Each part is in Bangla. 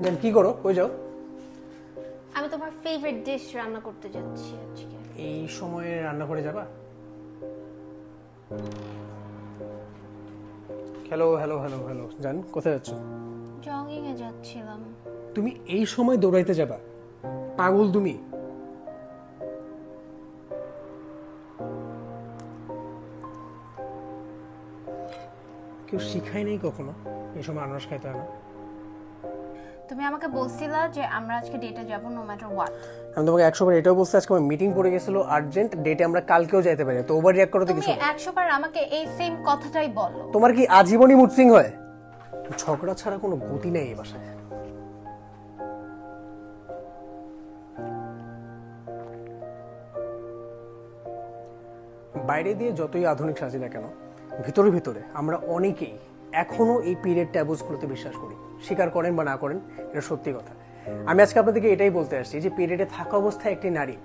দেন কি করো, কই যাও? আমি তোমার ফেভারিট ডিশ রান্না করতে যাচ্ছি আজকে। এই সময়ে রান্না করে যাবা? হ্যালো হ্যালো হ্যালো হ্যালো, জান কোথায় যাচ্ছ? জগিং এ যাচ্ছিলাম। তুমি এই সময় দৌড়াইতে যাবা? পাগল তুমি? কেউ শিখায় নেই কখনো এই সময় আনারস খাইতে হয় না? তুমি আমাকে বলছিলা যে আমরা আজকে ডেটে যাব নো ম্যাটার হোয়াট। আমি তোমাকে 100 বার এটাও বলছি, আজকে আমার মিটিং পড়ে গেছিল আর্জেন্ট, ডেটে আমরা কালকেও যাইতে পারি, তো ওভার রিঅ্যাক্ট করো তো তুমি কিছু। 100 বার আমাকে এই সেম কথাটাই বলো। তোমার কি আজীবনই মুড সুইং হয়? ঝগড়া ছাড়া কোনো গতি নেই এই বাসায়। বাইরে দিয়ে যতই আধুনিক সাজি না কেন, ভিতরে ভিতরে আমরা অনেকেই এখনো এই পিরিয়ড ট্যাবুসগুলোতে বিশ্বাস করি। স্বীকার করেন বা না করেন, এটা সত্যি কথা। আমি আজকে আপনাদেরকে এটাই বলতে আসছি যে পিরিয়ডে থাকা অবস্থায় একটি নারী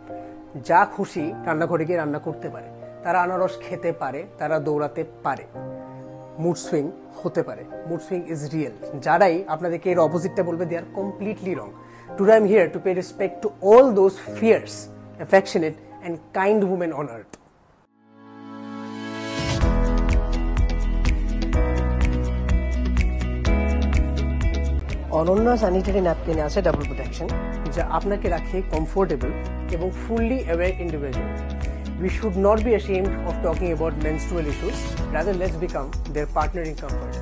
যা খুশি রান্নাঘরে গিয়ে রান্না করতে পারে, তারা আনারস খেতে পারে, তারা দৌড়াতে পারে, মুড সুইং হতে পারে। Mood swing is real. যারাই আপনাদেরকে এর অপোজিটটা বলবে, they are completely wrong. Today I am here to pay respect to all those fierce, affectionate and kind women on earth. Ananya sanitary ন্যাপকিনে আছে ডাবল প্রোটেকশন, যা আপনাকে রাখে কমফোর্টেবল এবং fully aware individual. We should not be ashamed of talking about menstrual issues. Rather, let's become their partner in comfort.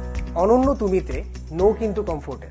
অনন্য তুমিতে নো কিন্তু কমফোর্টে।